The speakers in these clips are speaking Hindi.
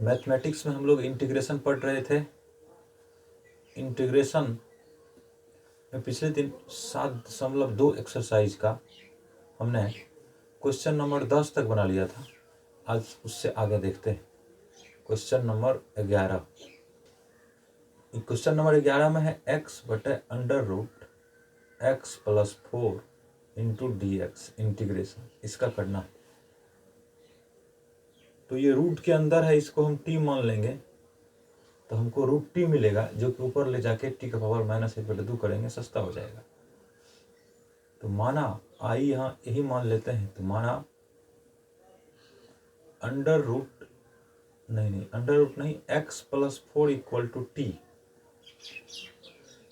मैथमेटिक्स में हम लोग इंटीग्रेशन पढ़ रहे थे। इंटीग्रेशन में पिछले दिन 7.2 एक्सरसाइज का हमने क्वेश्चन नंबर 10 तक बना लिया था। आज उससे आगे देखते हैं क्वेश्चन नंबर 11। क्वेश्चन नंबर 11 में है x/√x+4 इंटू dx इंटीग्रेशन इसका करना है। तो ये रूट के अंदर है, इसको हम t मान लेंगे तो हमको √t मिलेगा, जो कि ऊपर ले जाके t का पावर -1/2 करेंगे, सस्ता हो जाएगा। तो माना आई यहाँ यही मान लेते हैं, तो माना अंडर रूट नहीं x+4 इक्वल टू t।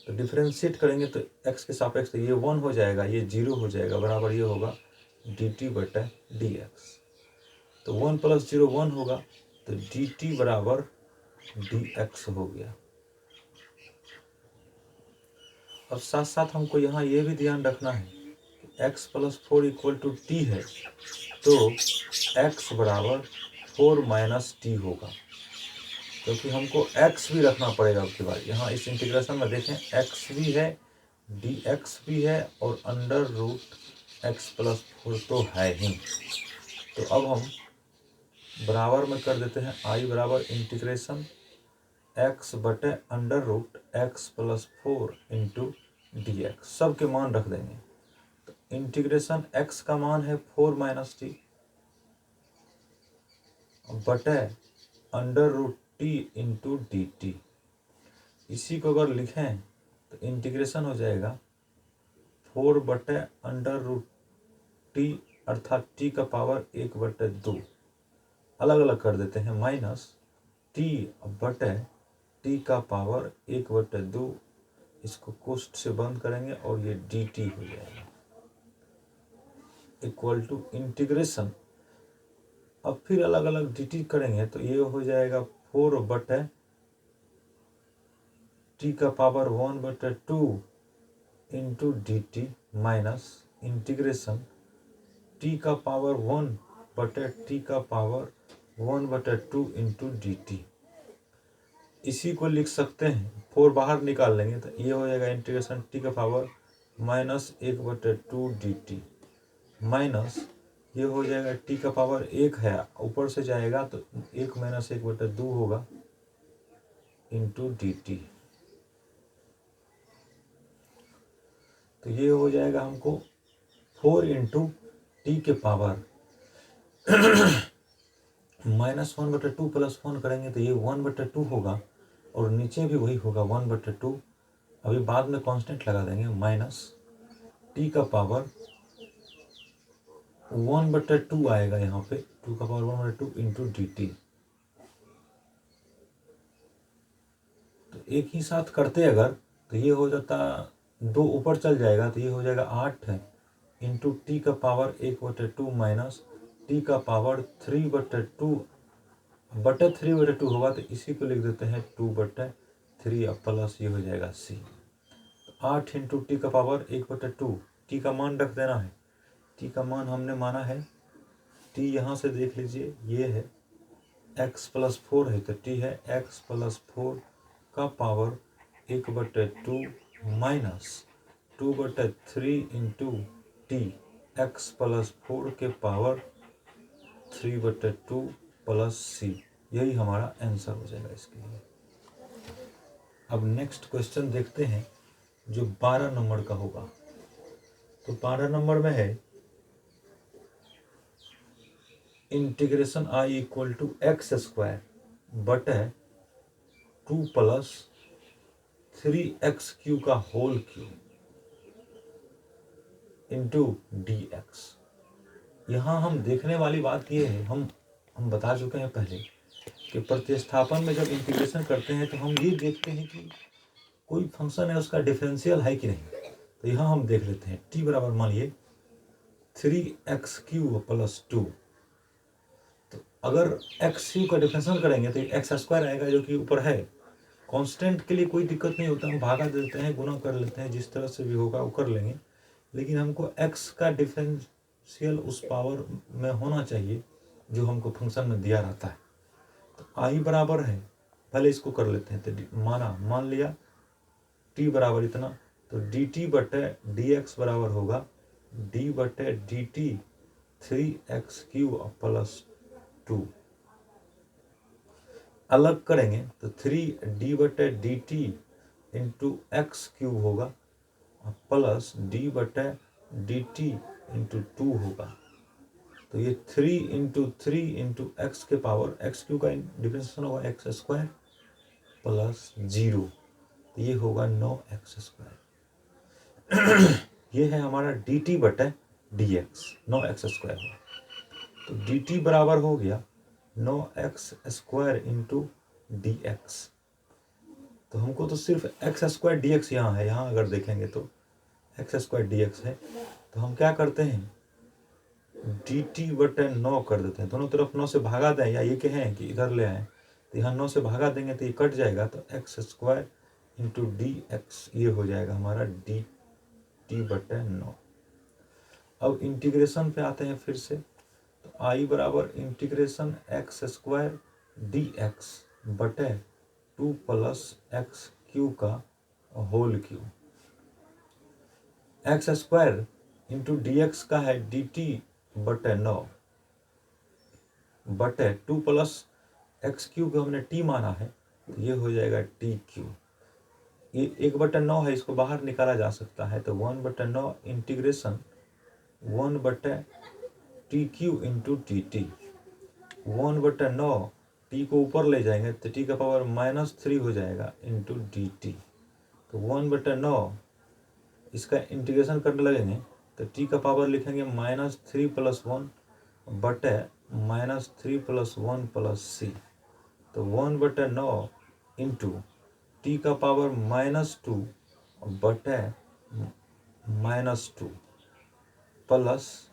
तो डिफ्रेंशिएट करेंगे तो x के सापेक्ष तो ये 1 हो जाएगा, ये 0 हो जाएगा, बराबर ये होगा dt/dx। तो 1 + 0 1 होगा, तो dt बराबर dx हो गया। अब साथ साथ हमको यहाँ ये भी ध्यान रखना है कि x+4 इक्वल टू t है, तो x बराबर 4 - t होगा, क्योंकि हमको x भी रखना पड़ेगा। उसके बाद यहाँ इस इंटीग्रेशन में देखें x भी है, dx भी है और अंडर√x+4 तो है ही। तो अब हम बराबर में कर देते हैं i बराबर इंटीग्रेशन x/√x+4 इंटू dx, सब के मान रख देंगे। तो इंटीग्रेशन x का मान है 4 - t बटे अंडर√t इंटू dt। इसी को अगर लिखें तो इंटीग्रेशन हो जाएगा 4 बटे अंडर√t अर्थात t का पावर 1/2, अलग अलग कर देते हैं, माइनस t बटे t का पावर 1/2, इसको कोष्ठ से बंद करेंगे और ये dt हो जाएगा इक्वल टू इंटीग्रेशन। अब फिर अलग अलग dt करेंगे तो ये हो जाएगा 4 बटे t का power 1/2 into dt minus integration t का पावर 1 बटे t का पावर 1/2 इंटू dt। इसी को लिख सकते हैं, 4 बाहर निकाल लेंगे तो ये हो जाएगा इंटीग्रेशन t का पावर -1/2 dt माइनस ये हो जाएगा t का पावर 1 है, ऊपर से जाएगा तो 1 - 1/2 होगा इंटू dt। तो ये हो जाएगा हमको 4 इंटू टी के पावर -1/2 प्लस 1 करेंगे तो ये 1/2 होगा, और नीचे भी वही होगा 1/2। अभी बाद में कांस्टेंट लगा देंगे, माइनस टी का पावर 1/2 आएगा यहाँ पे, 2 का पावर 1/2 इंटू dt। तो एक ही साथ करते अगर तो ये हो जाता 2 ऊपर चल जाएगा, तो ये हो जाएगा 8 है इंटू टी का पावर 1/2 माइनस टी का पावर 3/2 बटे 3/2 होगा, तो इसी को लिख देते हैं 2/3 अब प्लस ये हो जाएगा c। 8 इंटू टी का पावर 1/2, टी का मान रख देना है। टी का मान हमने माना है, टी यहाँ से देख लीजिए, ये है x+4 है, तो टी है x+4 का power 1/2 minus 2/3 into T x+4 के पावर 3/2 प्लस c। यही हमारा आंसर हो जाएगा इसके लिए। अब नेक्स्ट क्वेश्चन देखते हैं जो 12 नंबर का होगा। तो 12 नंबर में है integration i equal to x² बटे 2 + 3x³ का होल क्यूब इंटू dx। यहाँ हम देखने वाली बात ये है, हम बता चुके हैं पहले कि प्रतिस्थापन में जब इंटीग्रेशन करते हैं तो हम ये देखते हैं कि कोई फंक्शन है उसका डिफरेंशियल है कि नहीं। तो यहाँ हम देख लेते हैं, t बराबर मान लिए 3x³ + 2। तो अगर x³ का डिफरेंशियल करेंगे तो x² आएगा, जो कि ऊपर है। कांस्टेंट के लिए कोई दिक्कत नहीं होता, हम भागा देते हैं, गुना कर लेते हैं, जिस तरह से भी होगा वो कर लेंगे, लेकिन हमको x का डिफरेंशियल उस पावर में होना चाहिए जो हमको फंक्शन में दिया रहता है। तो आई बराबर है, पहले इसको कर लेते हैं। तो मान लिया टी बराबर इतना, तो डी टी बटे डी एक्स बराबर होगा डी बटे डी टी 3x³ प्लस 2। अलग करेंगे तो 3d बटे डी टी इंटू x³ होगा प्लस d बटे डी टी इंटू 2 होगा। तो ये 3 इंटू 3 इंटू एक्स के पावर x³ का डिफरेंशिएशन होगा x² प्लस 0, तो ये होगा 9x²। ये है हमारा dt बटे dx, 9x² होगा। तो dt बराबर हो गया 9x² इंटू डी एक्स। तो हमको तो सिर्फ x² dx यहाँ है, यहाँ अगर देखेंगे तो x² dx है। तो हम क्या करते हैं, dt बटे 9 कर देते हैं, दोनों तरफ 9 से भागा दें, या ये कहें कि इधर ले आए तो यहाँ 9 से भागा देंगे तो ये कट जाएगा, तो x² इंटू डी एक्स ये हो जाएगा हमारा dt बटे 9। अब इंटीग्रेशन पे आते हैं फिर से, तो आई बराबर इंटीग्रेशन x² dx बटे 2 प्लस x³ का whole cube. x² into d x का है dt बटे 9 बटे 2 प्लस x³ का हमने t माना है, तो ये हो जाएगा t³। ये 1/9 है, इसको बाहर निकाला जा सकता है, तो 1/9 integration 1/t³ into T T. 1/9 T को ऊपर ले जाएंगे तो टी का पावर -3 हो जाएगा इंटू डी टी। तो 1/9 इसका इंटीग्रेशन करने लगेंगे तो टी का पावर लिखेंगे -3 + 1 बटे -3 + 1 + c। तो 1/9 इंटू टी का पावर -2 बटे -2 प्लस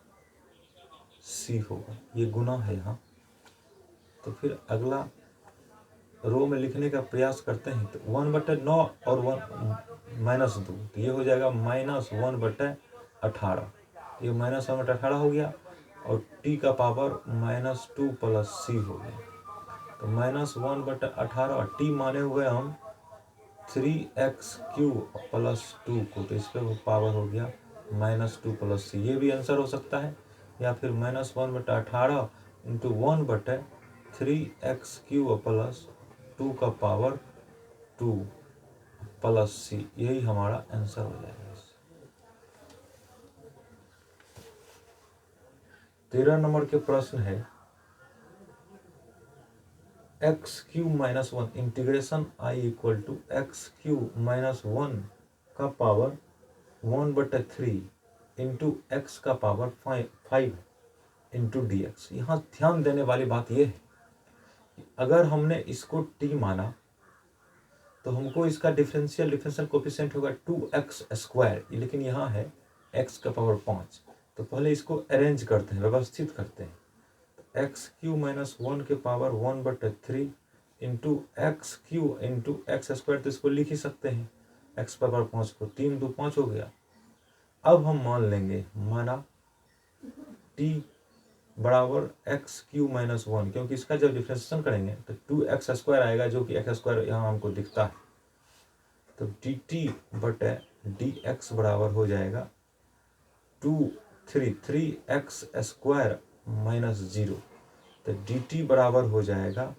c होगा, ये गुना है यहाँ। तो फिर अगला रो में लिखने का प्रयास करते हैं, तो 1/9 और 1 -2, तो ये हो जाएगा -1/18। ये -1/18 हो गया और t का पावर -2 + c हो गया। तो -1/18 t माने हुए हम 3x³ + 2 को, तो इस पर पावर हो गया -2 + c। ये भी आंसर हो सकता है, या फिर -1/18 इंटू 1/3x³ + 2 का पावर 2 + c, यही हमारा आंसर हो जाएगा। 13 नंबर के प्रश्न है x³ - 1 इंटीग्रेशन i = x³ - 1 का पावर 1/3 इंटू एक्स का पावर 5 इंटू डी एक्स। यहाँ ध्यान देने वाली बात यह है कि अगर हमने इसको t माना तो हमको इसका डिफरेंशियल कोफिशिएंट होगा 2x², लेकिन यहाँ है x का पावर 5। तो पहले इसको अरेंज करते हैं, व्यवस्थित करते हैं। तो x³ - 1 के power 1/3 into x³ into x², तो इसको लिख ही सकते हैं, x पावर 5 को 3 2 5 हो गया। अब हम मान लेंगे, माना t बराबर x³ - 1, क्योंकि इसका जब डिफरेंशिएशन करेंगे तो 2x² आएगा, जो कि x² यहाँ हमको दिखता है। तो dt बटे dx बराबर हो जाएगा 3x² - 0। तो dt बराबर हो जाएगा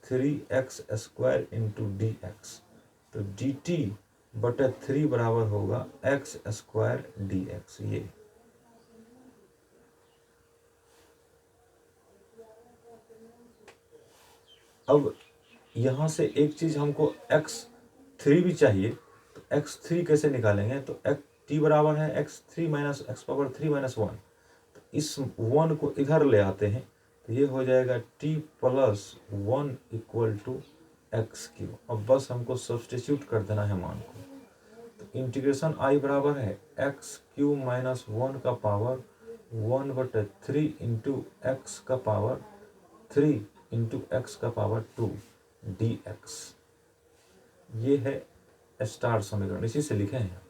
3x² इंटू dx। तो dt बटे 3 बराबर होगा x² dx। ये अब यहाँ से एक चीज हमको x3 भी चाहिए, तो x3 कैसे निकालेंगे, तो t बराबर है x3 - x³ - 1। तो इस 1 को इधर ले आते हैं, तो ये हो जाएगा t + 1 = x³। अब बस हमको सब्स्टिट्यूट कर देना है मान को। तो इंटीग्रेशन i बराबर है x³ - 1 का पावर 1/3 इंटू एक्स का पावर 3 इंटू एक्स का पावर 2 dx। ये है स्टार समीकरण, इसी से लिखे हैं।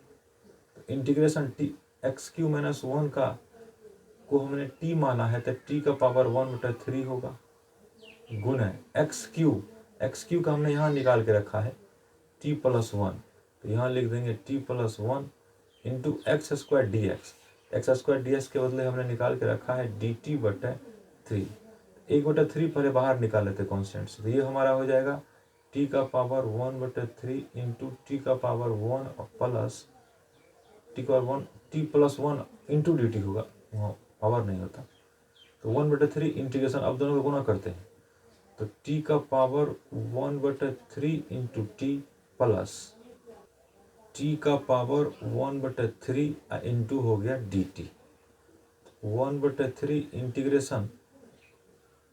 तो इंटीग्रेशन x³ - 1 का को हमने t माना है, तो t का पावर 1/3 होगा गुण है एक्स क्यू का हमने यहाँ निकाल के रखा है t + 1, तो यहाँ लिख देंगे t + 1 into x square D x के बदले हमने निकाल के रखा है dt/3। 1/3 पहले बाहर निकाल लेते कॉन्स्टेंट से, तो ये हमारा हो जाएगा t का पावर 1/3 इंटू t का power 1 plus t + 1 into dt होगा, वहाँ पावर नहीं होता, तो 1/3 इंटीग्रेशन, अब दोनों को गुना करते हैं तो t का power 1/3 into T plus t का पावर 1/3 इंटू हो गया dt 1/3 इंटीग्रेशन,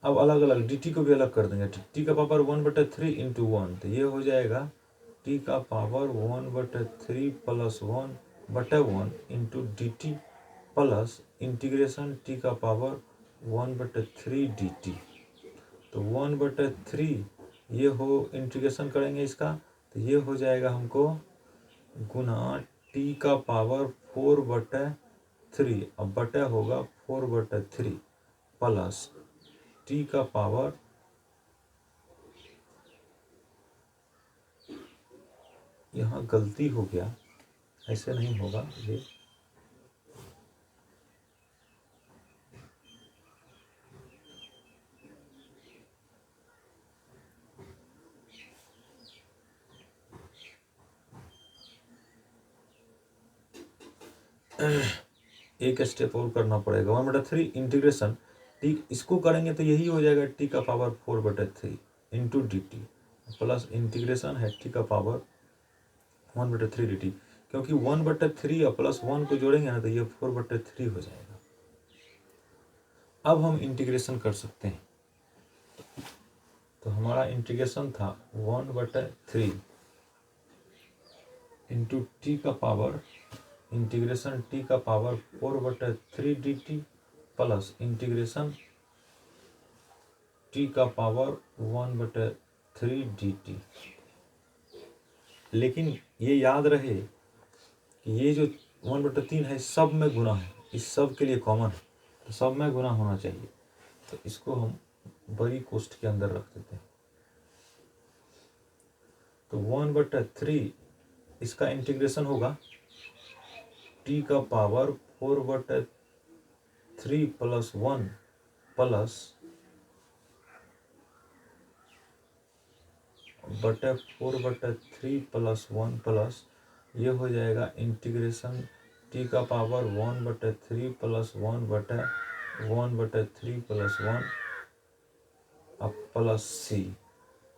अब अलग अलग dt को भी अलग कर देंगे, t का पावर 1/3 इंटू 1, तो ये हो जाएगा t का power 1/3 plus 1/1 into dt plus integration t का पावर 1/3 dt, तो 1/3 ये हो इंटीग्रेशन करेंगे इसका, तो ये हो जाएगा हमको गुना t का पावर 4/3, अब बटा होगा 4/3 प्लस t का पावर, यहाँ गलती हो गया, ऐसे नहीं होगा ये, एक स्टेप और करना पड़ेगा। 1/3 इंटीग्रेशन टी, इसको करेंगे तो यही हो जाएगा टी का power 4/3 into D T plus integration है टी का पावर 1/3 डी टी, क्योंकि 1/3 और प्लस 1 को जोड़ेंगे ना तो ये 4/3 हो जाएगा। अब हम इंटीग्रेशन कर सकते हैं, तो हमारा इंटीग्रेशन था 1/3 इंटू टी का पावर इंटीग्रेशन टी का power 4/3 D T plus integration T का पावर 1/3 डी टी। लेकिन ये याद रहे कि ये जो 1/3 है सब में गुना है, इस सब के लिए कॉमन है, तो सब में गुना होना चाहिए, तो इसको हम बड़ी कोष्ठ के अंदर रख देते हैं। तो 1/3 इसका इंटीग्रेशन होगा t का पावर 4/3 प्लस 1 प्लस बटे 4/3 प्लस 1 प्लस ये हो जाएगा इंटीग्रेशन t का पावर 1/3 प्लस 1 बटे 1/3 प्लस 1 अब प्लस c,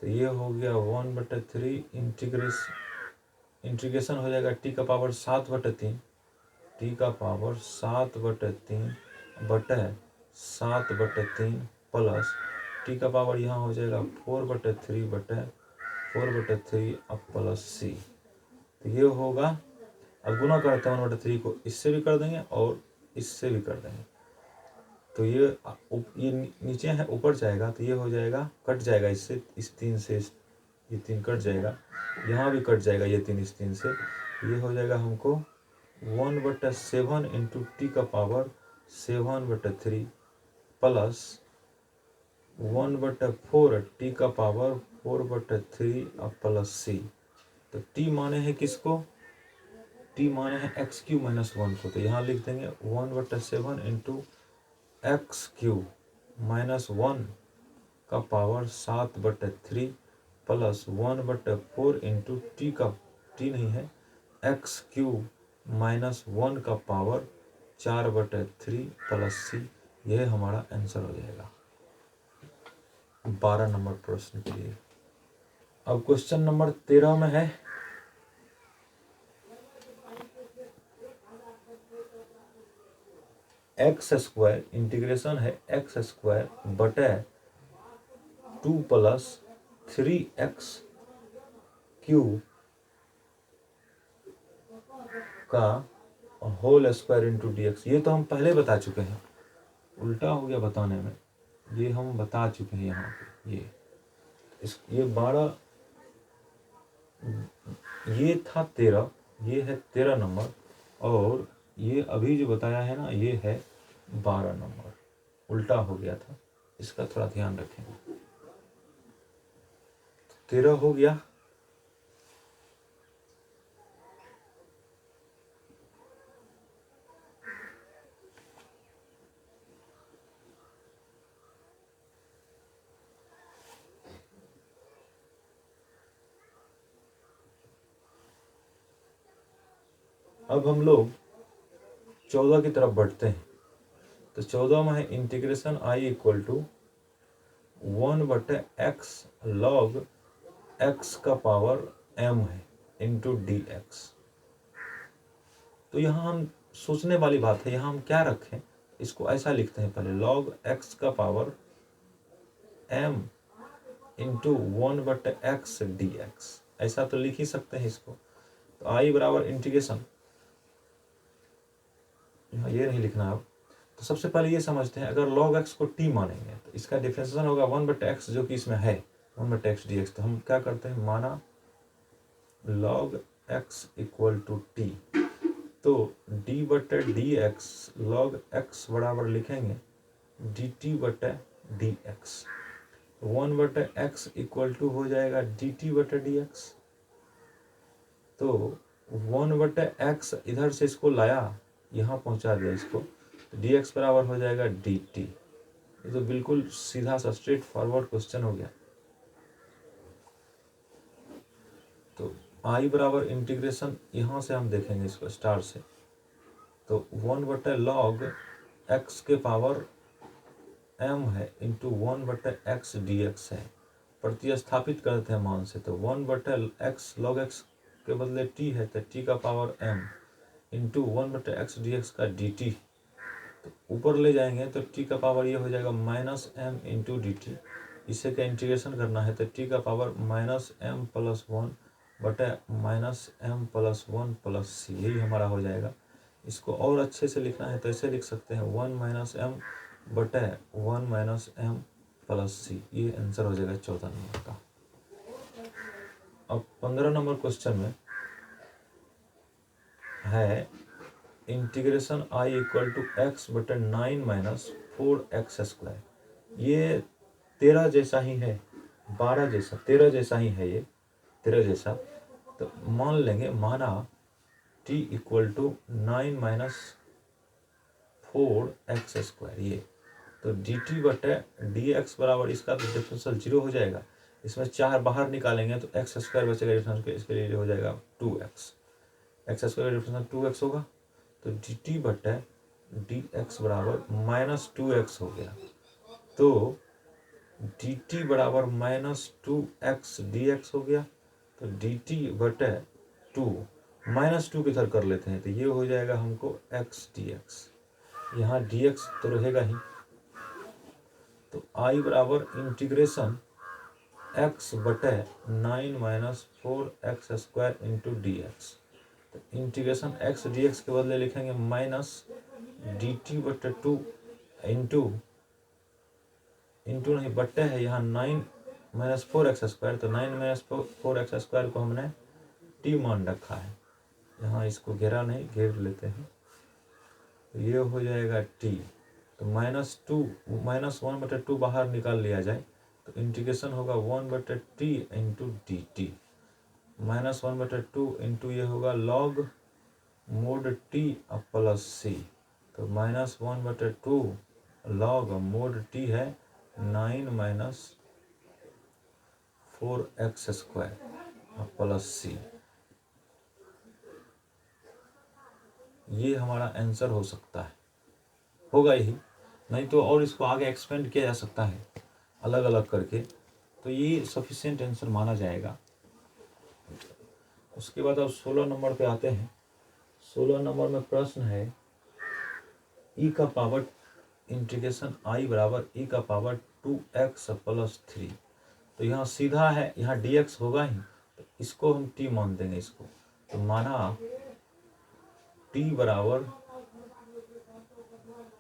तो ये हो गया 1/3 इंटीग्रेशन हो जाएगा t का पावर 7/3 t का पावर 7/3 बटे 7/3 प्लस t का पावर यहाँ हो जाएगा 4/3 बटे 4/3 अब प्लस c, तो ये होगा। अब गुना करते हैं 1/3 को, इससे भी कर देंगे और इससे भी कर देंगे, तो ये नीचे है ऊपर जाएगा, तो ये हो जाएगा कट जाएगा इससे, इस 3 से ये 3 कट जाएगा, यहाँ भी कट जाएगा ये 3 इस 3 से, ये हो जाएगा हमको 1/7 इंटू टी का पावर 7/3 प्लस 1/4 टी का पावर 4/3 अब प्लस सी, तो टी माने हैं किसको, टी माने हैं एक्स क्यू माइनस 1 को, तो यहाँ लिख देंगे 1/7 इंटू एक्स क्यू माइनस 1 का पावर 7/3 प्लस 1/4 इंटू टी का, टी नहीं है, एक्स क्यू माइनस 1 का पावर 4/3 प्लस सी, यह हमारा आंसर हो जाएगा 12 नंबर प्रश्न के लिए। अब क्वेश्चन नंबर 13 में है एक्स स्क्वायर, इंटीग्रेशन है एक्स स्क्वायर बटे 2 प्लस 3x क्यूब का whole square into d x. ये तो हम पहले बता चुके हैं, उल्टा हो गया बताने में, ये हम बता चुके हैं यहाँ पे। ये 12, ये था 13, ये है 13 नंबर, और ये अभी जो बताया है ना ये है 12 नंबर, उल्टा हो गया था, इसका थोड़ा ध्यान रखें। 13 हो गया। अब हम लोग 14 की तरफ बढ़ते हैं। तो 14 में है integration I equal to 1/x log x का पावर m है इंटू डी एक्स। तो यहाँ हम सोचने वाली बात है, यहाँ हम क्या रखें, इसको ऐसा लिखते हैं पहले log x का power m into 1/x dx, ऐसा तो लिख ही सकते हैं इसको। तो आई बराबर इंटीग्रेशन, यहाँ ये नहीं लिखना अब। तो सबसे पहले ये समझते हैं, अगर log x को t मानेंगे तो इसका डिफरेंशिएशन होगा 1/x जो कि इसमें है 1/x dx। तो हम क्या करते हैं, माना log x equal to t, तो d/dx log x बराबर लिखेंगे dt/dx। 1/x इक्वल टू हो जाएगा dt/dx। तो 1/x इधर से इसको लाया, यहाँ पहुँचा दिया इसको, तो dx बराबर हो जाएगा dt। ये तो बिल्कुल सीधा सा स्ट्रेट फॉरवर्ड क्वेश्चन हो गया। तो आई बराबर इंटीग्रेशन, यहाँ से हम देखेंगे इसको स्टार से, तो 1/log x के पावर m है इंटू 1/x dx है। प्रतिस्थापित करते हैं मान से, तो 1/x log x के बदले t है, तो t का power m into 1/x dx का dt। तो ऊपर ले जाएंगे तो t का पावर ये हो जाएगा -m इंटू dt। इसे का इंटीग्रेशन करना है तो t का पावर -m प्लस 1 बटे -m प्लस 1 प्लस c, यही हमारा हो जाएगा। इसको और अच्छे से लिखना है तो ऐसे लिख सकते हैं 1 - m बटे 1 - m प्लस c, ये आंसर हो जाएगा 14 नंबर का। अब 15 नंबर क्वेश्चन में है integration I equal to x बटे 9 - 4x²। ये 13 जैसा ही है, 12 जैसा, 13 जैसा ही है, ये 13 जैसा। तो मान लेंगे, माना t इक्वल टू 9 - 4x², ये तो dt/dx बराबर, इसका तो डिफरेंशियल 0 हो जाएगा। इसमें 4 बाहर निकालेंगे तो x² बचेगा डिफरेंशियल, इसके लिए हो जाएगा 2x। x² का डिफरेंशियल 2x होगा, तो dt/dx बराबर -2x हो गया। तो dt बराबर -2x dx हो गया। तो dt/2 -2 किधर कर लेते हैं, तो ये हो जाएगा हमको x dx, यहाँ dx तो रहेगा ही। तो आई बराबर इंटीग्रेशन x बटे 9 - 4x² इंटू डी एक्स। तो इंटीग्रेशन x dx के बदले लिखेंगे -dt/2 इंटू नहीं बट्टे है, यहाँ 9 - 4x², तो 9 - 4x² को हमने t मान रखा है, यहाँ इसको घेरा नहीं, घेर लेते हैं, तो ये हो जाएगा t। तो -1/2 बाहर निकाल लिया जाए तो इंटीग्रेशन होगा 1/t इंटू dt। -1/2 इंटू ये होगा log mod t plus c। तो -1/2 log mod t है 9 - 4x² प्लस c। ये हमारा आंसर हो सकता है, होगा यही, नहीं तो और इसको आगे एक्सपेंड किया जा सकता है अलग अलग करके, तो ये सफिशिएंट आंसर माना जाएगा। उसके बाद अब 16 नंबर पे आते हैं। 16 नंबर में प्रश्न है e का पावर इंटीग्रेशन i बराबर e का पावर 2x प्लस 3। तो यहाँ सीधा है, यहाँ dx होगा ही, तो इसको हम t मान देंगे इसको। तो माना t बराबर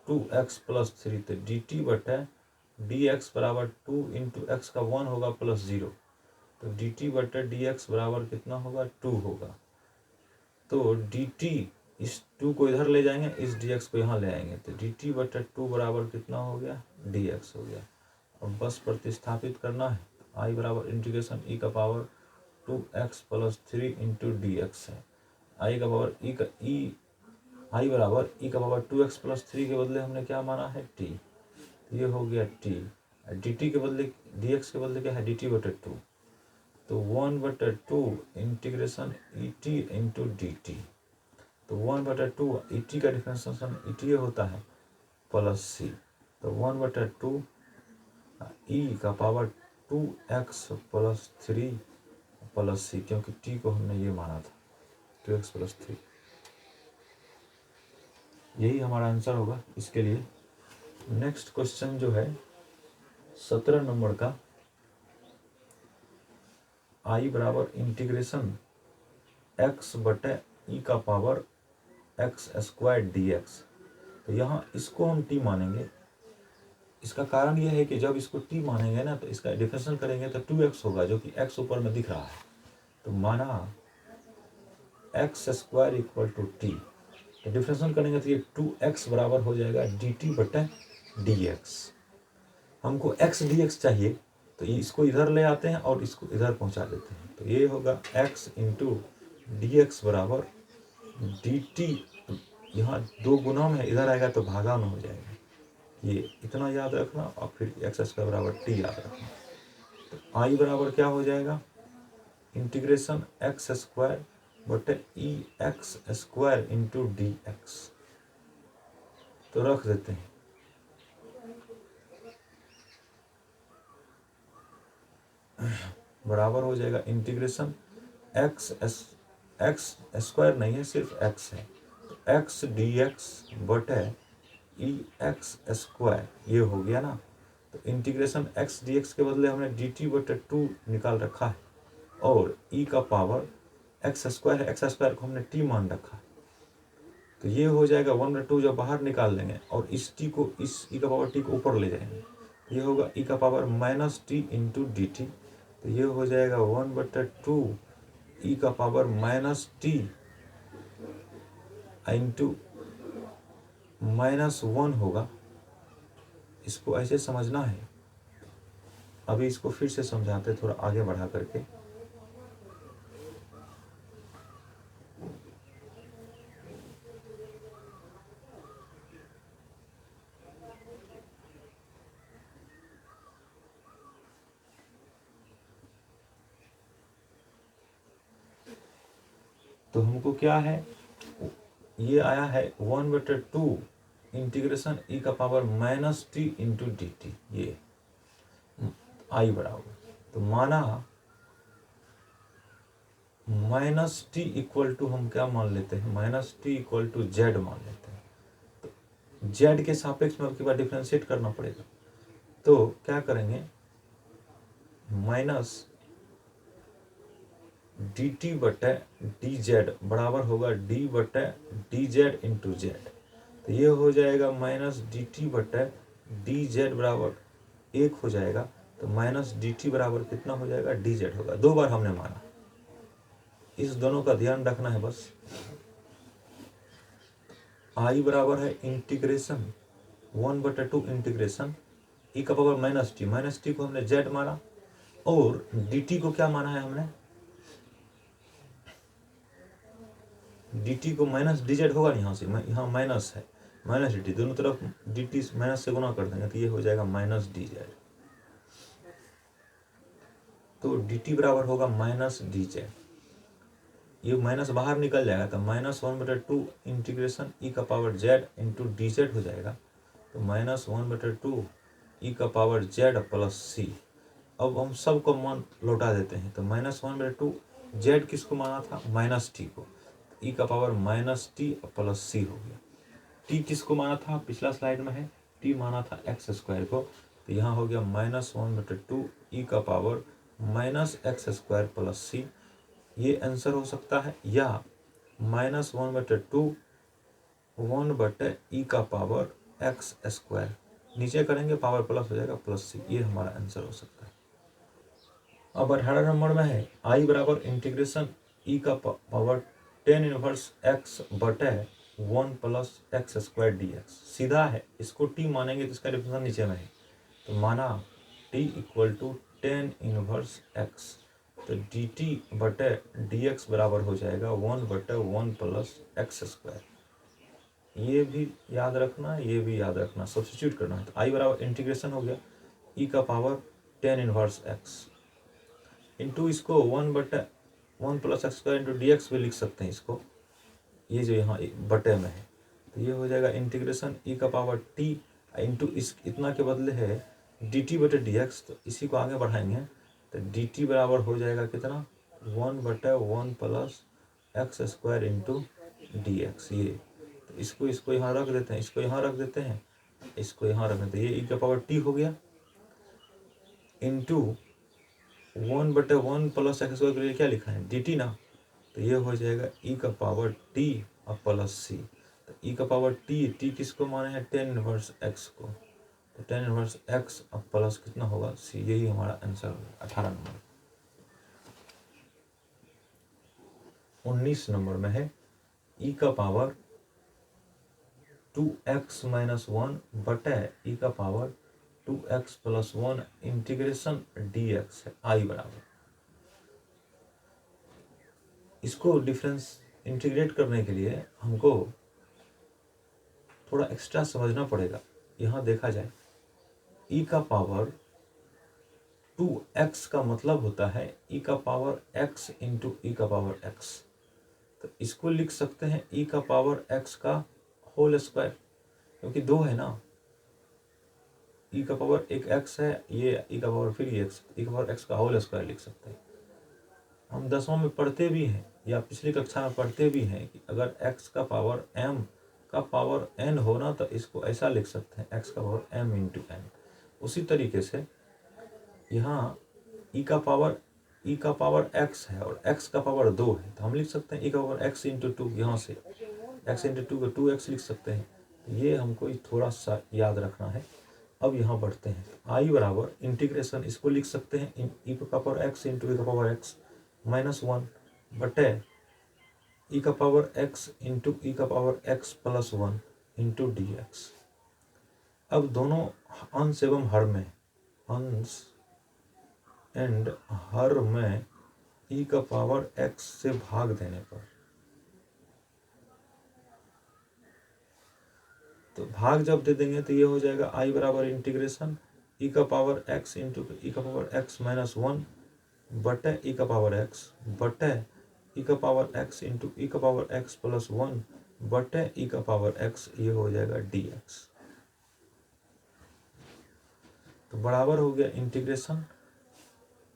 2x प्लस 3, तो dt/dx बराबर 2 इंटू x का 1 होगा प्लस 0, तो dt/dx बराबर कितना होगा 2 होगा। तो dt, इस 2 को इधर ले जाएंगे, इस dx को यहाँ ले आएंगे, तो dt/2 बराबर कितना हो गया, dx हो गया। अब बस प्रतिस्थापित करना है, आई बराबर इंटीग्रेशन ई का power 2x plus 3 into d x है। आई का पावर आई बराबर ई का पावर 2x प्लस 3 के बदले हमने क्या माना है टी, ये हो गया टी। डी टी के बदले डी एक्स के बदले क्या है डी टी बटे 2, तो 1/2 integration E T into D T, तो 1/2 ई टी का डिफरेंशिएशन ई टी होता है प्लस सी, तो 1/2 ई का पावर 2x प्लस 3 प्लस सी, क्योंकि टी को हमने ये माना था 2x प्लस 3। यही हमारा आंसर होगा इसके लिए। नेक्स्ट क्वेश्चन जो है 17 नंबर का, आई बराबर इंटीग्रेशन x बटे ई का power x square D x. तो यहाँ इसको हम t मानेंगे। इसका कारण यह है कि जब इसको t मानेंगे ना तो इसका डिफरेंशियल करेंगे तो 2x होगा, जो कि x ऊपर में दिख रहा है, तो माना x square equal to t, तो डिफरेंशियल करेंगे तो ये 2x बराबर हो जाएगा dt बटे dx। हमको x dx चाहिए, तो ये इसको इधर ले आते हैं और इसको इधर पहुंचा देते हैं, तो ये होगा x इंटू डी एक्स बराबर डी टी। यहाँ 2 गुना में इधर आएगा तो भागा में हो जाएगा, ये इतना याद रखना, और फिर एक्स स्क्वायर बराबर टी याद रखना। तो आई बराबर क्या हो जाएगा इंटीग्रेशन एक्स स्क्वायर बटे e x square into d x, तो रख देते हैं। बराबर हो जाएगा इंटीग्रेशन एक्स स्क्वायर नहीं है, सिर्फ x है, तो एक्स डी एक्स बटे ई एक्स स्क्वायर, ये हो गया ना। तो इंटीग्रेशन एक्स डी एक्स के बदले हमने डी टी बटे 2 निकाल रखा है, और ई का पावर एक्स स्क्वायर है, एक्स स्क्वायर को हमने टी मान रखा है, तो ये हो जाएगा 1/2 जब बाहर निकाल लेंगे और इस टी को, इस ई का पावर टी को ऊपर ले जाएंगे, ये होगा ई का power minus T into D T, तो ये हो जाएगा 1/2 ई का पावर माइनस टी इंटू -1 होगा। इसको ऐसे समझना है। अभी इसको फिर से समझाते थोड़ा आगे बढ़ा करके। तो हमको क्या है, ये आया है 1/2 इंटीग्रेशन ई का power minus T into D T, ये आई बराबर, तो माना माइनस टी इक्वल टू हम क्या मान लेते हैं, minus t equal to z मान लेते हैं। तो जेड के सापेक्ष में आपके बाद डिफ्रेंशिएट करना पड़ेगा, तो क्या करेंगे, माइनस डी टी बटे डी जेड बराबर होगा डी बटे डी जेड इंटू जेड, तो ये हो जाएगा माइनस डी टी बटे डी जेड बराबर 1 हो जाएगा, तो माइनस डी टी बराबर कितना हो जाएगा, डी जेड होगा। 2 बार हमने माना, इस दोनों का ध्यान रखना है बस। आई बराबर है इंटीग्रेशन 1/2 इंटीग्रेशन ई का पावर माइनस टी को हमने जेड माना, और डी टी को क्या माना है हमने, डी टी को माइनस डी जेड होगा, यहाँ से यहाँ माइनस है, माइनस डी टी, दोनों तरफ डी टी माइनस से गुना कर देंगे, तो ये हो जाएगा माइनस डी जेड, तो डी टी बराबर होगा माइनस डी जेड, ये माइनस बाहर निकल जाएगा, तो -1/2 इंटीग्रेशन ई का power Z into D Z हो जाएगा, तो -1/2 ई का पावर जेड प्लस सी। अब हम सबको मान लौटा देते हैं, तो -1/2 जेड किसको माना था, माइनस टी को, ई का पावर माइनस टी प्लस सी हो गया। टी किसको माना था, पिछला स्लाइड में है, टी माना था एक्स स्क्वायर को, तो यहाँ हो गया -1/2 ई का power minus x square plus c, ये आंसर हो सकता है, या -1/2 1 ई का पावर एक्स स्क्वायर, नीचे करेंगे पावर प्लस हो जाएगा प्लस सी, ये हमारा आंसर हो सकता है। अब 18 नंबर में है, आई बराबर इंटीग्रेशन ई का पावर 10 इनवर्स एक्स बटे 1 plus x square D x, सीधा है, इसको टी मानेंगे तो इसका डिफरेंशियल नीचे में है, तो माना t equal to tan inverse x, तो डी टी बटे डी एक्स बराबर हो जाएगा 1/1 प्लस एक्स स्क्वायर। ये भी याद रखना, ये भी याद रखना, सब्स्टिट्यूट करना है। तो आई बराबर इंटीग्रेशन हो गया ई का power ten inverse x into इसको 1/1 plus x square into d x भी लिख सकते हैं इसको, ये जो यहाँ बटे में है। तो ये हो जाएगा इंटीग्रेशन ई का पावर टी इंटू इस इतना के बदले है डी टी बटे डी एक्स, तो इसी को आगे बढ़ाएंगे तो डी टी बराबर हो जाएगा कितना 1/1 plus x square into d x. ये तो इसको यहाँ रख देते हैं, इसको यहाँ रख देते हैं, इसको यहाँ रख देते हैं, ये ई का पावर टी हो गया इंटू 1/1 प्लस एक्स स्क्वायर के लिए क्या लिखा है डी टी ना, तो ये हो जाएगा ई का पावर टी और प्लस सी। तो ई का पावर टी किसको माने हैं टेन इनवर्स एक्स को, तो टेन इनवर्स एक्स और प्लस कितना होगा सी, यही हमारा आंसर होगा 18 नंबर। 19 नंबर में है ई का पावर 2x - 1 बटे ई का पावर 2x + 1 इंटीग्रेशन dx है आई बराबर। इसको डिफरेंस इंटीग्रेट करने के लिए हमको थोड़ा एक्स्ट्रा समझना पड़ेगा। यहाँ देखा जाए ई का पावर 2x का मतलब होता है ई का पावर x इंटू ई का पावर x, तो इसको लिख सकते हैं ई का पावर x का होल स्क्वायर, क्योंकि दो है ना, ई का पावर एक x है, ये ई का पावर फिर ये x, ई का पावर x का होल स्क्वायर लिख सकते हैं। हम 10वां में पढ़ते भी हैं या पिछली कक्षा में पढ़ते भी हैं कि अगर x का पावर m का पावर n हो ना तो इसको ऐसा लिख सकते हैं x का पावर m इंटू n। उसी तरीके से यहाँ ई का पावर x है और x का पावर 2 है, तो हम लिख सकते हैं ई का पावर x इंटू 2, यहाँ से x इंटू 2 को 2x लिख सकते हैं। तो ये हमको थोड़ा सा याद रखना है। अब यहाँ बढ़ते हैं, आई बराबर इंटीग्रेशन इसको लिख सकते हैं ई का पावर x इंटू ई का पावर x -1 बटे ई का पावर x इंटू ई का power x + 1 into d x. अब दोनों अंश एवं हर में, अंश एंड हर में ई का पावर x से भाग देने पर, तो भाग जब दे देंगे तो ये हो जाएगा आई बराबर इंटीग्रेशन ई का पावर x इंटू ई का पावर x -1 बटे ई का पावर x बटे ई का पावर x इंटू ई का पावर x + 1 बटे ई का पावर x, ये हो जाएगा dx। तो बराबर हो गया इंटीग्रेशन,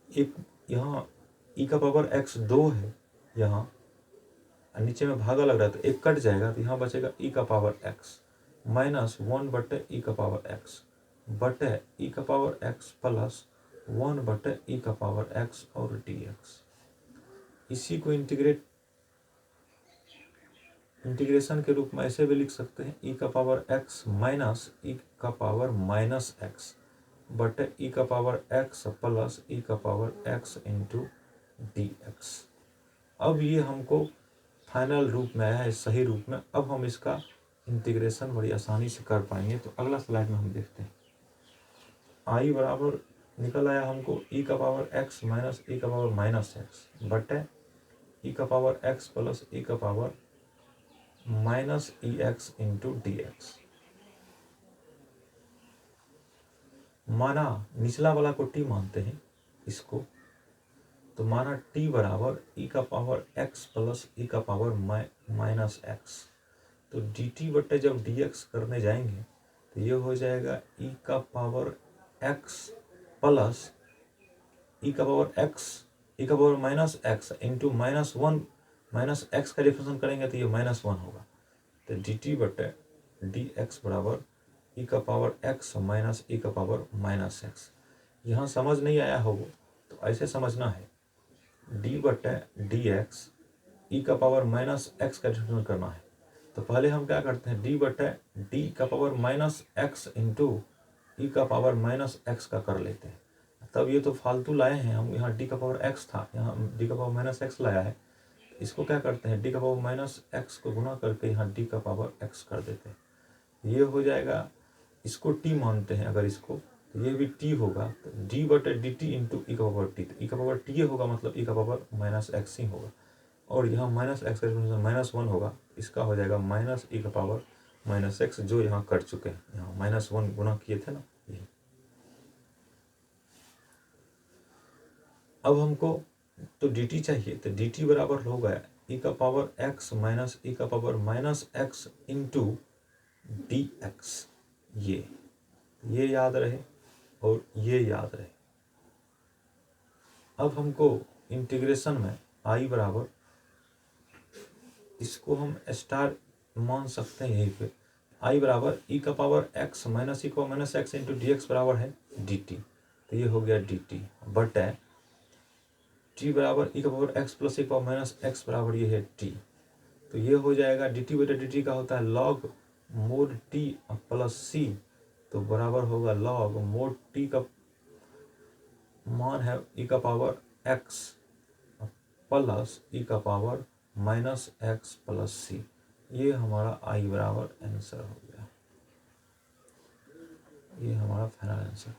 एक यहाँ ई का पावर x 2 है, यहाँ नीचे में भागा लग रहा है तो एक कट जाएगा, तो यहाँ बचेगा ई का पावर x -1 बटे ई का पावर x बटे ई का पावर x + 1 बटे ई का पावर x और dx। इसी को इंटीग्रेशन के रूप में ऐसे भी लिख सकते हैं ई का पावर x माइनस ई का पावर -x बटे ई का पावर x प्लस ई का पावर x इंटू dx। अब ये हमको फाइनल रूप में आया है, सही रूप में। अब हम इसका इंटीग्रेशन बड़ी आसानी से कर पाएंगे। तो अगला स्लाइड में हम देखते हैं, आई बराबर निकल आया हमको ई का पावर x माइनस ई का पावर -x बटे ई का पावर x प्लस ई का पावर -ex इंटू dx। माना निचला वाला को t मानते हैं इसको, तो माना t बराबर ई का पावर x प्लस ई का पावर -x, तो dt बटे जब dx करने जाएंगे तो ये हो जाएगा ई का पावर x प्लस ई का पावर -x इंटू -1 का डिफरेंस करेंगे तो ये -1 होगा। तो dt बटे dx बराबर ई का पावर x माइनस ई का पावर -x। यहाँ समझ नहीं आया होगा तो ऐसे समझना है, d बटे dx ई का पावर -x का डिफरेंस करना है। तो पहले हम क्या करते हैं, d बटे d का पावर -x इंटू ई का पावर -x का कर लेते हैं। तब ये तो फालतू लाए हैं हम, यहाँ d का पावर x था, यहाँ d का पावर -x लाया है। इसको क्या करते हैं, d का पावर -x को गुना करके यहाँ d का पावर x कर देते हैं। ये हो जाएगा, इसको t मानते हैं अगर इसको, तो ये भी टी होगा, तो डी बटे डी टी इंटू ई का पावर टी, तो ई का पावर टी होगा, मतलब ई का पावर माइनस एक्स ही होगा। और यहाँ माइनस एक्स का माइनस वन होगा, इसका हो जाएगा माइनस ई का पावर माइनस एक्स, जो यहाँ कट चुके हैं, यहाँ माइनस वन गुना किए थे ना ये। अब हमको तो डी टी चाहिए, तो डी टी बराबर होगा ई का पावर एक्स माइनस ई का power minus x into d x. ये याद रहे और ये याद रहे। अब हमको इंटीग्रेशन में आई बराबर, इसको हम स्टार मान सकते हैं यहीं पे, आई बराबर ई का पावर एक्स माइनस ई का minus x into d x बराबर है डी टी। तो ये हो गया डी टी बटे टी बराबर ई का पावर एक्स प्लस ई का माइनस एक्स बराबर ये है टी। तो ये हो जाएगा डी टी बटे डी टी का होता है log mod t plus c, तो बराबर होगा लॉग मोड टी का मान है ई का पावर एक्स प्लस ई का power minus x plus c. ये हमारा आई बराबर आंसर हो गया, ये हमारा फाइनल आंसर।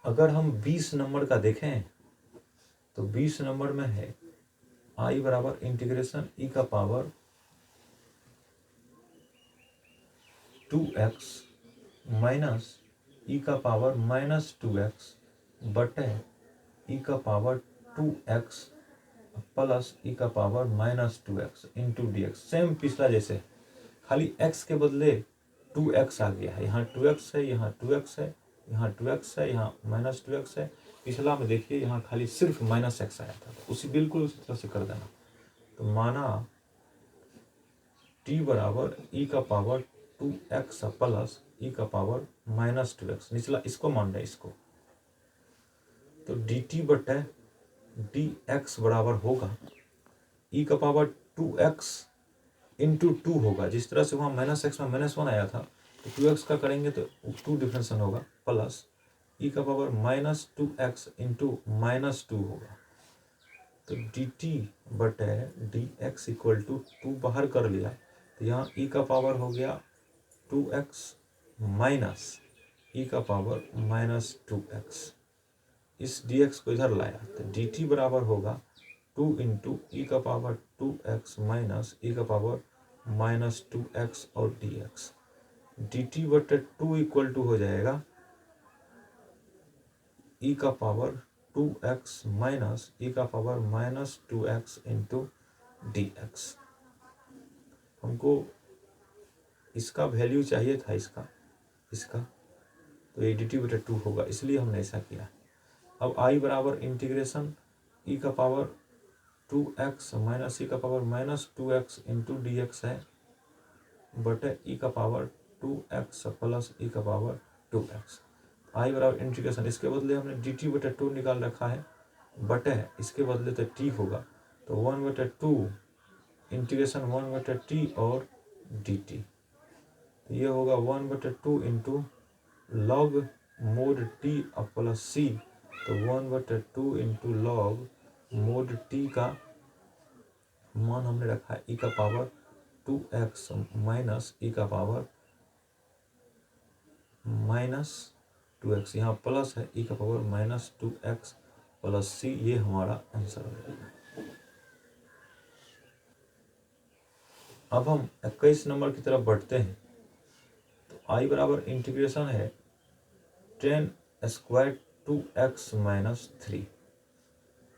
अगर हम 20 नंबर का देखें तो 20 नंबर में है आई बराबर इंटीग्रेशन ई का पावर 2x माइनस ई का पावर माइनस 2x बटे ई का पावर 2x प्लस ई का power minus 2x into d x. Same पिछला जैसे, खाली x के बदले 2x आ गया है, यहाँ 2x है, यहाँ 2x है, यहाँ 2x है, यहाँ माइनस 2x है। पिछला में देखिए यहाँ खाली सिर्फ माइनस x आया था, तो उसी बिल्कुल उसी तरह से कर देना। तो माना t बराबर ई का पावर 2x प्लस ई का पावर माइनस 2x, निचला इसको मान रहे इसको, तो dt बटे डी एक्स बराबर होगा ई का पावर 2x इंटू 2 होगा, जिस तरह से वहाँ माइनस एक्स में माइनस वन आया था, तो 2x का करेंगे तो 2 डिफरेंसन होगा, प्लस ई का power minus 2x into minus 2 होगा। तो dt बटे डी एक्स इक्वल टू 2 बाहर कर लिया, तो यहाँ ई का पावर हो गया 2x माइनस ई का पावर माइनस 2x, इस dx को इधर लाया, तो dt बराबर होगा 2 इंटू ई का पावर 2x माइनस ई का पावर माइनस 2x और dx। dt बटे 2 इक्वल टू हो जाएगा ई का पावर 2x माइनस ई का power minus 2x into dx। हमको इसका वैल्यू चाहिए था, इसका तो ये dt बटे 2 होगा, इसलिए हमने ऐसा किया। अब आई बराबर इंटीग्रेशन ई का पावर 2x माइनस ई का power minus 2x into d x है बटे ई का पावर 2x प्लस ई का पावर 2x। आई बराबर इंटीग्रेशन, इसके बदले हमने डी टी बटे 2 निकाल रखा है, बटे इसके बदले तो टी होगा, तो 1 बटे 2 इंटीग्रेशन 1 बटे टी और डी टी, तो ये होगा 1 बटे 2 into log mod t plus c, तो 1 बटे 2 इंटू लॉग मोड टी का मान हमने रखा है ई का पावर 2x माइनस ई का पावर माइनस 2x, यहाँ प्लस है ई का power minus 2x plus c, ये हमारा आंसर हो जाएगा। अब हम 21 नंबर की तरफ बढ़ते हैं। तो आई बराबर इंटीग्रेशन है 10 square 2x minus 3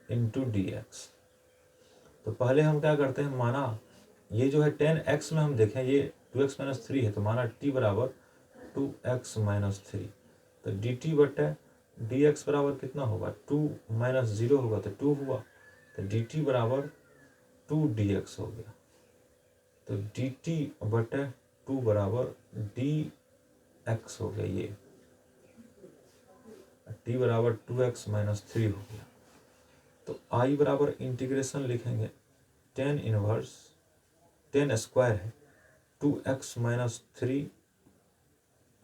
into d x. तो पहले हम क्या करते हैं, माना ये जो है 10x में हम देखें ये 2x माइनस 3 है, तो माना t बराबर 2x माइनस 3, तो dt बटे dx बराबर कितना होगा, 2 माइनस 0 होगा तो 2 हुआ, तो dt बराबर 2 dx हो गया। तो dt बटे 2 बराबर dx हो गया, ये t बराबर 2x माइनस 3 हो गया। तो i बराबर इंटीग्रेशन लिखेंगे 10 इनवर्स 10 स्क्वायर है 2x minus 3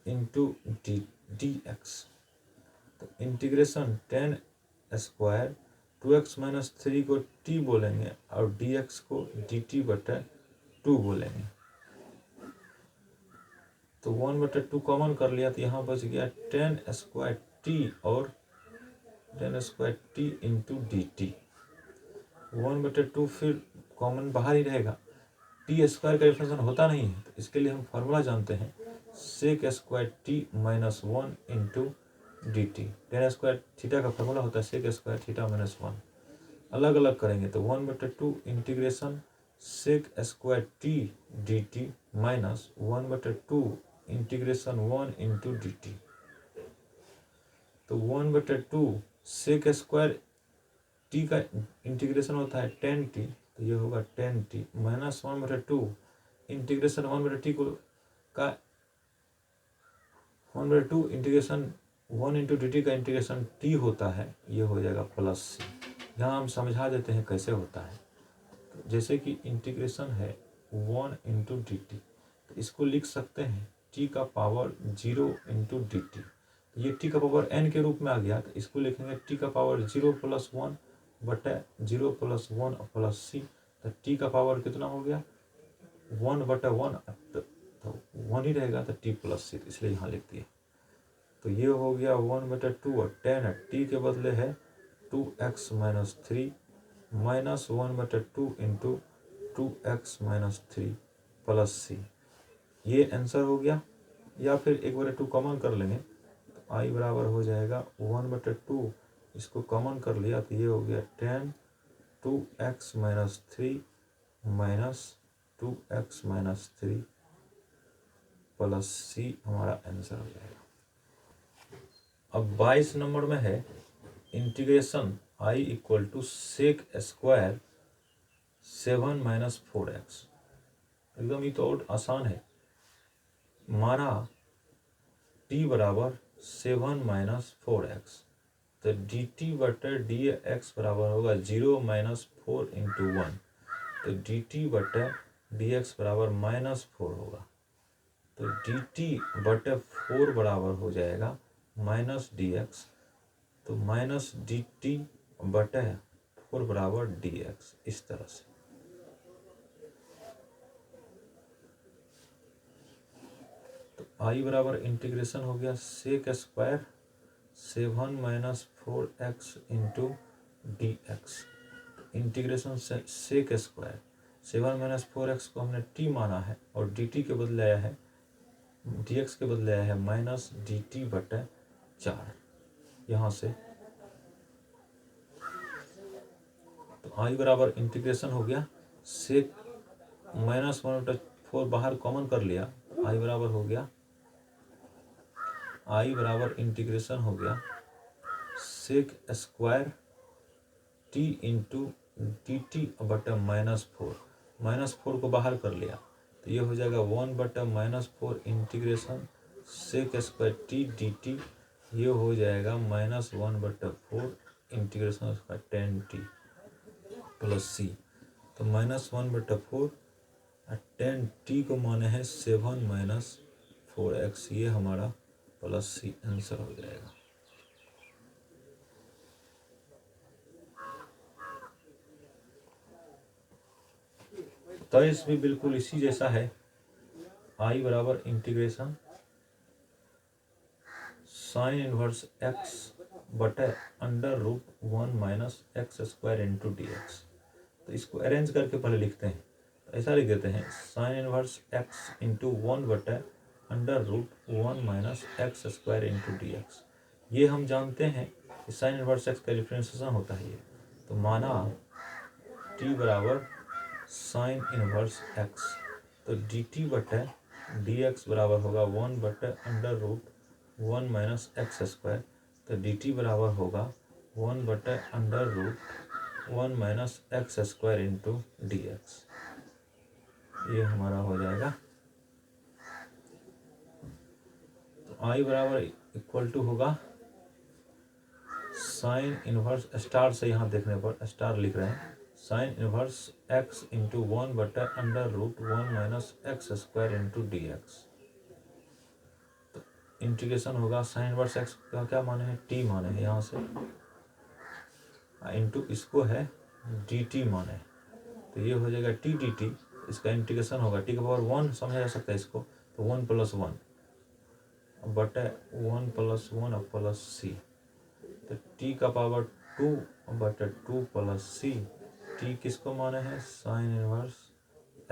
into d x. तो इंटीग्रेशन 10 स्क्वायर 2x माइनस 3 को t बोलेंगे और dx को dt बटे 2 बोलेंगे। तो 1/2 कॉमन कर लिया तो यहाँ बच गया 10² t और 10² t इंटू डी टी। 1/2 फिर कॉमन बाहर ही रहेगा, टी स्क्वायर का डिफरेंशियल होता नहीं है, तो इसके लिए हम फार्मूला जानते हैं sec² t - 1 into D T. 10² theta का फार्मूला होता है sec² थीटा - 1। अलग अलग करेंगे तो 1/2 integration sec² t D T minus 1/2 integration 1 into D T. तो 1/2 sec² t का इंटीग्रेशन होता है 10t, तो ये होगा 10t माइनस 1/2 इंटीग्रेशन 1/2 को का 1/2 इंटीग्रेशन 1 इंटू डी टी का इंटीग्रेशन t होता है, ये हो जाएगा प्लस c। यहाँ हम समझा देते हैं कैसे होता है। तो जैसे कि इंटीग्रेशन है 1 इंटू डी टी, तो इसको लिख सकते हैं t का पावर 0 इंटू डी टी। ये t का पावर n के रूप में आ गया, तो इसको लिखेंगे t का पावर 0 + 1 बटा 0 + 1 प्लस c। तो t का पावर कितना हो गया 1/1, तो 1 ही रहेगा, तो t + c, इसलिए यहाँ लिख दिया। तो ये हो गया 1/2 और 10 t के बदले है 2x - 3 minus 1/2 into 2x - 3 plus c। ये आंसर हो गया। या फिर 1/2 कॉमन कर लेंगे तो i बराबर हो जाएगा 1/2, इसको कॉमन कर लिया तो ये हो गया 10 2x - 3 minus 2x - 3 plus c हमारा आंसर हो जाएगा। अब 22 नंबर में है इंटीग्रेशन i = sec² 7 - 4x। एकदम ये तो और आसान है। माना t बराबर 7 - 4x, तो dt/dx बराबर होगा 0 - 4 इंटू 1, तो dt/dx बराबर -4 होगा। तो dt/4 बराबर हो जाएगा -dx, तो -dt/4 बराबर dx, इस तरह से। तो i बराबर इंटीग्रेशन हो गया sec² 7 - 4x into dx। Integration sec² 7 - 4x को हमने t माना है और dt के बदले आया है, dx के बदले आया है -dt/4 यहाँ से। तो i बराबर इंटीग्रेशन हो गया sec -1/4 बाहर कॉमन कर लिया, i बराबर हो गया i बराबर इंटीग्रेशन हो गया sec² t इंटू dt/-4। -4 को बाहर कर लिया तो ये हो जाएगा 1/-4 इंटीग्रेशन sec² t dt। ये हो जाएगा -1/4 इंटीग्रेशन उसका 10t प्लस c। तो -1/4 10t को माने हैं 7 - 4x, ये हमारा प्लस c आंसर हो जाएगा। तो इस भी बिल्कुल इसी जैसा है। i बराबर इंटीग्रेशन sin इनवर्स x बटे √1 - x² इंटू dx। तो इसको अरेंज करके पहले लिखते हैं, तो ऐसा लिख देते हैं sin इनवर्स x इंटू 1 बटे √1 - x² इंटू dx। ये हम जानते हैं कि sin इनवर्स x का डिफरेंशिएशन होता है ये। तो माना t बराबर sin इनवर्स x, तो dt/dx बराबर होगा 1/√1 - x², तो dt बराबर होगा 1/√1 - x² इंटू dx। ये हमारा हो जाएगा। तो i बराबर इक्वल टू होगा साइन इनवर्स स्टार से, यहाँ देखने पर स्टार लिख रहे हैं, sine inverse x into 1/√1 - x² into dx। तो इंटीग्रेशन होगा साइन इनवर्स x का क्या माने हैं, t माने हैं यहाँ से, इंटू इसको है dt माने, तो ये हो जाएगा t dt। इसका इंटीग्रेशन होगा t का पावर 1 समझा जा सकता है इसको, तो 1 + 1 बटे 1 + 1 प्लस सी। तो टी का पावर 2 बटे 2 प्लस सी। टी किसको माने हैं? साइन इनवर्स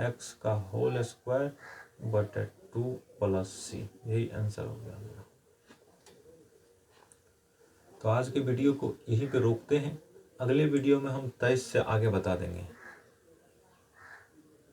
एक्स का होल स्क्वायर बटे 2 प्लस सी। यही आंसर हो गया मेरा। तो आज के वीडियो को यहीं पे रोकते हैं। अगले वीडियो में हम 23 से आगे बता देंगे।